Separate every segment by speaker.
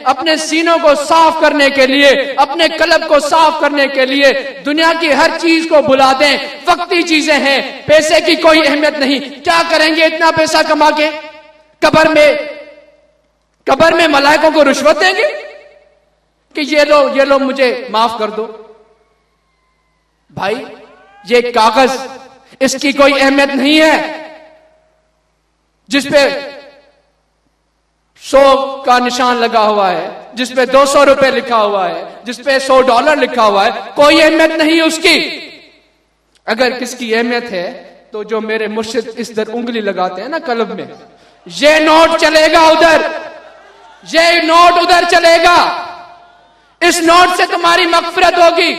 Speaker 1: اپنے سینوں کو صاف کرنے کے لیے، اپنے قلب کو صاف کرنے کے لیے دنیا کی ہر چیز کو بھلا دیں. وقتی چیزیں ہیں، پیسے کی کوئی اہمیت نہیں. کیا کریں گے اتنا پیسہ کما کے؟ قبر میں ملائکوں کو رشوت دیں گے کہ یہ لو مجھے معاف کر دو. بھائی یہ کاغذ، اس کی کوئی اہمیت نہیں ہے جس پہ 100 کا نشان لگا ہوا ہے، جس پہ 200 روپے لکھا ہوا ہے، جس پہ $100 لکھا ہوا ہے. کوئی اہمیت نہیں اس کی. اگر کس کی اہمیت ہے تو جو میرے مرشد اس در انگلی لگاتے ہیں نا قلب میں، یہ نوٹ چلے گا ادھر، یہ نوٹ ادھر چلے گا. اس نوٹ سے تمہاری مغفرت ہوگی،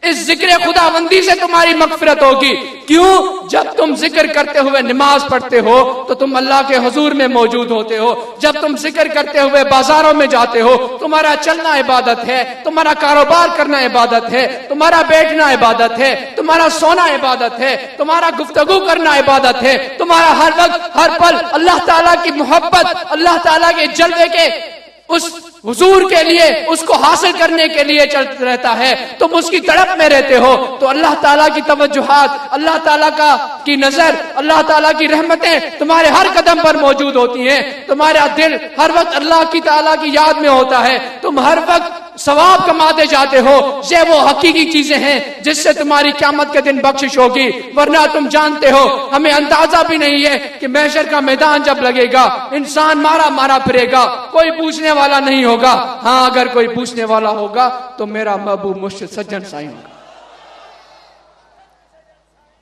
Speaker 1: اس ذکر خداوندی سے تمہاری مغفرت ہوگی. کیوں؟ جب تم ذکر کرتے ہوئے نماز پڑھتے ہو تو تم اللہ کے حضور میں موجود ہوتے ہو. جب تم ذکر کرتے ہوئے بازاروں میں جاتے ہو، تمہارا چلنا عبادت ہے، تمہارا کاروبار کرنا عبادت ہے، تمہارا بیٹھنا عبادت ہے، تمہارا سونا عبادت ہے، تمہارا گفتگو کرنا عبادت ہے. تمہارا ہر وقت ہر پل اللہ تعالیٰ کی محبت، اللہ تعالیٰ کے جلوے کے اس حضور کے لیے، اس کو حاصل کرنے کے لیے چلتا رہتا ہے. تم اس کی تڑپ میں رہتے ہو تو اللہ تعالیٰ کی توجہات، اللہ تعالیٰ کی نظر، اللہ تعالیٰ کی رحمتیں تمہارے ہر قدم پر موجود ہوتی ہیں. تمہارا دل ہر وقت اللہ کی تعالیٰ کی یاد میں ہوتا ہے. تم ہر وقت ثواب کماتے جاتے ہو. یہ وہ حقیقی چیزیں ہیں جس سے تمہاری قیامت کے دن بخشش ہوگی. ورنہ تم جانتے ہو، ہمیں اندازہ بھی نہیں ہے کہ محشر کا میدان جب لگے گا انسان مارا مارا پھرے گا، کوئی پوچھنے والا نہیں ہوگا. ہاں اگر کوئی پوچھنے والا ہوگا تو میرا محبوب مرشد سجن سائیں ہوگا.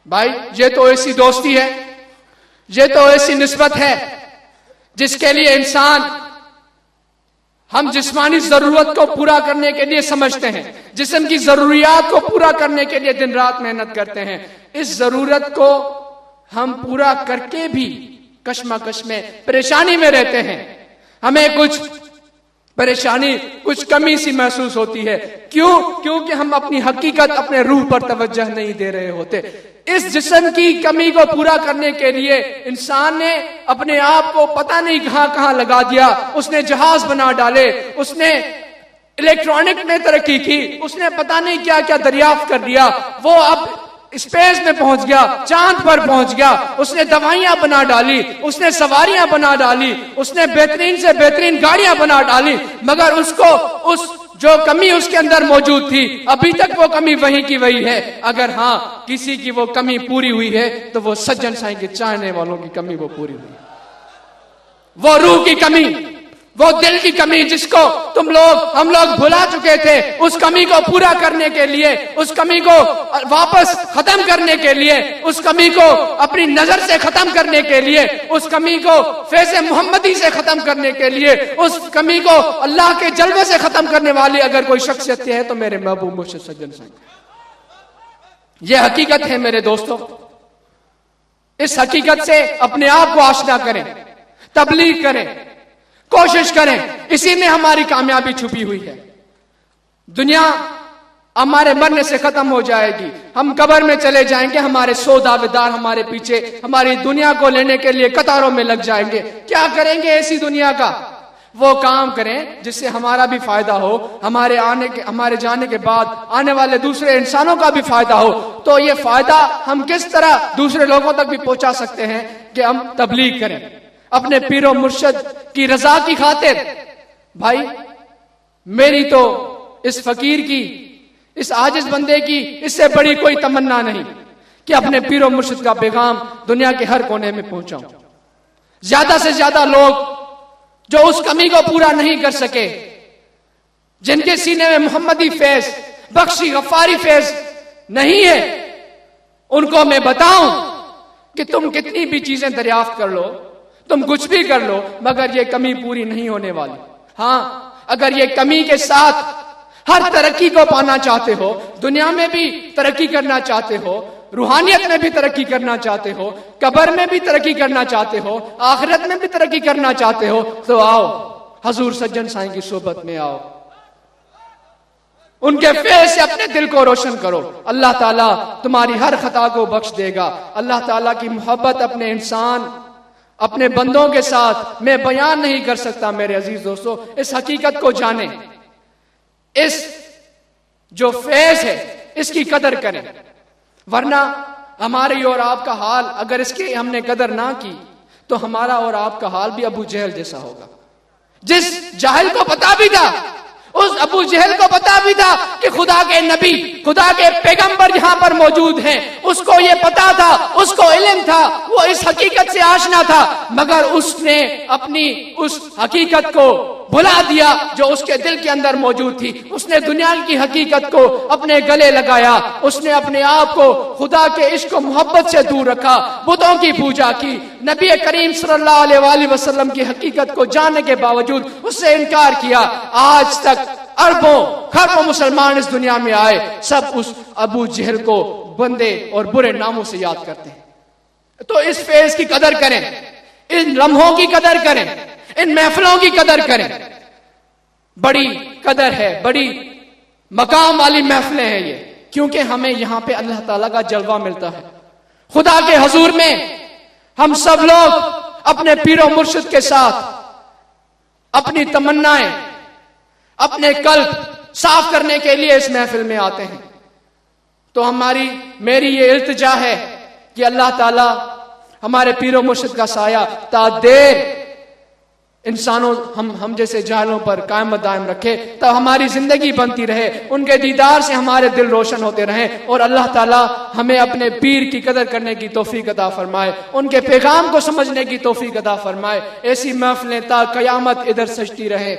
Speaker 1: بھائی یہ تو ایسی دوستی ہے، یہ تو ایسی نسبت ہے جس کے لیے انسان، ہم جسمانی ضرورت کو پورا کرنے کے لیے سمجھتے ہیں، جسم کی ضروریات کو پورا کرنے کے لیے دن رات محنت کرتے ہیں. اس ضرورت کو ہم پورا کر کے بھی کشمکش میں، پریشانی میں رہتے ہیں. ہمیں کچھ پریشانی، کچھ کمی سی محسوس ہوتی ہے. کیوں؟ کیونکہ ہم اپنی حقیقت، اپنے روح پر توجہ نہیں دے رہے ہوتے. اس جسم کی کمی کو پورا کرنے کے لیے انسان نے اپنے آپ کو پتہ نہیں کہاں کہاں لگا دیا. اس نے جہاز بنا ڈالے، اس نے الیکٹرانک میں ترقی کی، اس نے پتہ نہیں کیا کیا دریافت کر لیا. وہ اب اسپیس میں پہنچ گیا، چاند پر پہنچ گیا. اس نے دوائیاں بنا ڈالی، اس نے سواریاں بنا ڈالی، اس نے بہترین سے بہترین گاڑیاں بنا ڈالی. مگر اس کو جو کمی اس کے اندر موجود تھی، ابھی تک وہ کمی وہی کی وہی ہے. اگر ہاں کسی کی وہ کمی پوری ہوئی ہے تو وہ سجن سائیں کے چاہنے والوں کی کمی وہ پوری ہوئی. وہ روح کی کمی، وہ دل کی کمی جس کو ہم لوگ بھلا چکے تھے، اس کمی کو پورا کرنے کے لیے، اس کمی کو واپس ختم کرنے کے لیے، اس کمی کو اپنی نظر سے ختم کرنے کے لیے، اس کمی کو فیض محمدی سے ختم کرنے کے لیے، اس کمی کو اللہ کے جلوے سے ختم کرنے والی اگر کوئی شخصیت ہے تو میرے محبوب مرشد سجن سائیں. یہ حقیقت ہے میرے دوستوں. اس حقیقت سے اپنے آپ کو آشنا کریں، تبلیغ کریں، کوشش کریں. اسی میں ہماری کامیابی چھپی ہوئی ہے. دنیا ہمارے مرنے سے ختم ہو جائے گی، ہم قبر میں چلے جائیں گے، ہمارے 100 دعویدار ہمارے پیچھے ہماری دنیا کو لینے کے لیے قطاروں میں لگ جائیں گے. کیا کریں گے ایسی دنیا کا؟ وہ کام کریں جس سے ہمارا بھی فائدہ ہو، ہمارے جانے کے بعد آنے والے دوسرے انسانوں کا بھی فائدہ ہو. تو یہ فائدہ ہم کس طرح دوسرے لوگوں تک بھی پہنچا سکتے ہیں کہ ہم تبلیغ کریں اپنے پیر و مرشد کی رضا کی خاطر. بھائی میری تو اس فقیر کی، اس عاجز بندے کی اس سے بڑی کوئی تمنا نہیں کہ اپنے پیر و مرشد کا پیغام دنیا کے ہر کونے میں پہنچاؤں. زیادہ سے زیادہ لوگ جو اس کمی کو پورا نہیں کر سکے، جن کے سینے میں محمدی فیض، بخشی غفاری فیض نہیں ہے، ان کو میں بتاؤں کہ تم کتنی بھی چیزیں دریافت کر لو، تم کچھ بھی کر لو، مگر یہ کمی پوری نہیں ہونے والی. ہاں اگر یہ کمی کے ساتھ ہر ترقی کو پانا چاہتے ہو، دنیا میں بھی ترقی کرنا چاہتے ہو، روحانیت میں بھی ترقی کرنا چاہتے ہو، قبر میں بھی ترقی کرنا چاہتے ہو، آخرت میں بھی ترقی کرنا چاہتے ہو، تو آؤ حضور سجن سائیں کی صحبت میں آؤ. ان کے فیض سے اپنے دل کو روشن کرو. اللہ تعالیٰ تمہاری ہر خطا کو بخش دے گا. اللہ تعالیٰ کی محبت اپنے انسان اپنے بندوں کے ساتھ میں بیان نہیں کر سکتا. میرے عزیز دوستو، اس حقیقت کو جانیں، اس جو فیض ہے اس کی قدر کریں، ورنہ ہماری اور آپ کا حال اگر اس کی ہم نے قدر نہ کی تو ہمارا اور آپ کا حال بھی ابو جہل جیسا ہوگا. جس جاہل کو پتا بھی تھا، اس ابو جہل کو پتا بھی تھا کہ خدا کے نبی، خدا کے پیغمبر یہاں پر موجود ہیں، اس کو یہ پتا تھا، اس کو علم تھا، وہ اس حقیقت سے آشنا تھا، مگر اس نے اپنی اس حقیقت کو بھلا دیا جو اس کے دل کے اندر موجود تھی. اس نے دنیا کی حقیقت کو اپنے گلے لگایا، اس نے اپنے آپ کو خدا کے عشق و محبت سے دور رکھا، بتوں کی پوجا کی. نبی کریم صلی اللہ علیہ وآلہ وسلم کی حقیقت کو جاننے کے باوجود اس سے انکار کیا. آج تک اربوں خربوں مسلمان اس دنیا میں آئے، سب اس ابو جہل کو بندے اور برے ناموں سے یاد کرتے ہیں. تو اس فیض کی قدر کریں، ان لمحوں کی قدر کریں، ان محفلوں کی قدر کریں. بڑی قدر ہے، بڑی مقام والی محفلیں ہیں یہ، کیونکہ ہمیں یہاں پہ اللہ تعالیٰ کا جلوہ ملتا ہے. خدا کے حضور میں ہم سب لوگ اپنے پیر و مرشد کے ساتھ اپنی تمنائیں، اپنے قلب صاف کرنے کے لیے اس محفل میں آتے ہیں. تو میری یہ التجا ہے کہ اللہ تعالیٰ ہمارے پیر و مرشد کا سایہ تا دیر انسانوں ہم جیسے جاہلوں پر قائم و دائم رکھے، تو ہماری زندگی بنتی رہے، ان کے دیدار سے ہمارے دل روشن ہوتے رہیں، اور اللہ تعالیٰ ہمیں اپنے پیر کی قدر کرنے کی توفیق عطا فرمائے، ان کے پیغام کو سمجھنے کی توفیق عطا فرمائے. ایسی محفلیں تا قیامت ادھر سجتی رہیں،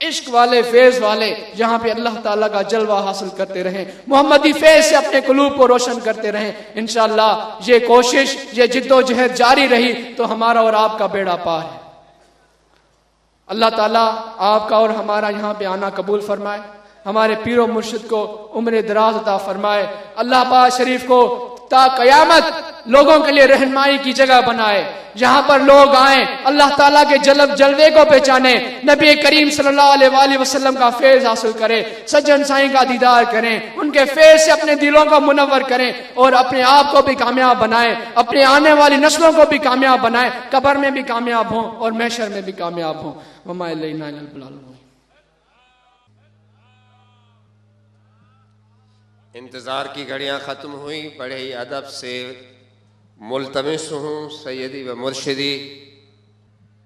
Speaker 1: عشق والے، فیض والے جہاں پہ اللہ تعالیٰ کا جلوہ حاصل کرتے رہیں، محمدی فیض سے اپنے قلوب کو روشن کرتے رہیں. انشاءاللہ یہ کوشش، یہ جد و جہد جاری رہی تو ہمارا اور آپ کا بیڑا پار ہے. اللہ تعالیٰ آپ کا اور ہمارا یہاں پہ آنا قبول فرمائے، ہمارے پیر و مرشد کو عمر دراز عطا فرمائے. اللہ پاک شریف کو تا قیامت لوگوں کے لیے رہنمائی کی جگہ بنائے، جہاں پر لوگ آئیں اللہ تعالیٰ کے جلوے کو پہچانے، نبی کریم صلی اللہ علیہ وآلہ وسلم کا فیض حاصل کریں، سجن سائیں کا دیدار کریں، ان کے فیض سے اپنے دلوں کو منور کریں، اور اپنے آپ کو بھی کامیاب بنائیں، اپنے آنے والی نسلوں کو بھی کامیاب بنائیں، قبر میں بھی کامیاب ہوں اور محشر میں بھی کامیاب ہوں. وما الینا الا البلاغ.
Speaker 2: انتظار کی گھڑیاں ختم ہوئی. بڑے ہی ادب سے ملتمس ہوں سیدی و مرشدی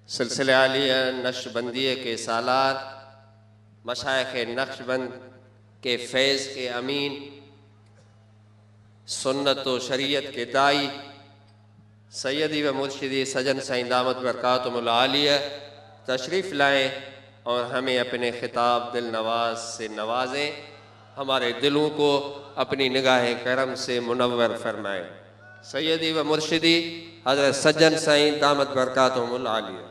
Speaker 2: سلسلہ عالیہ نقشبندیہ کے سالار، مشائخ نقشبند کے فیض کے امین، سنت و شریعت کے دائی سیدی و مرشدی سجن سائیں دامت برکاتہم العالیہ تشریف لائیں اور ہمیں اپنے خطاب دل نواز سے نوازیں، ہمارے دلوں کو اپنی نگاہ کرم سے منور فرمائیں. سیدی و مرشدی حضرت سجن سائیں دامت برکاتہم العالیہ.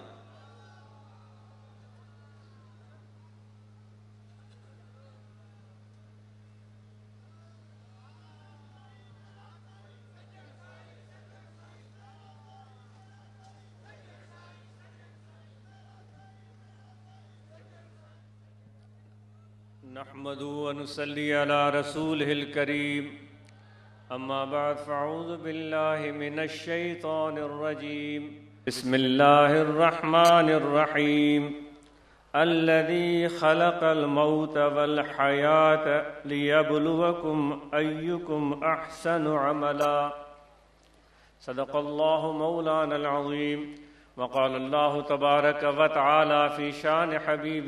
Speaker 3: نحمد و نصلی علی رسولہ الکریم. اما بعد فاعوذ باللہ من الشیطان الرجیم. بسم اللہ الرحمن الرحیم. الذی خلق الموت والحیاة لیبلوکم ایکم احسن عملا. صدق اللہ مولانا العظیم. وقال اللہ تبارک و تعالی فی شان حبیبی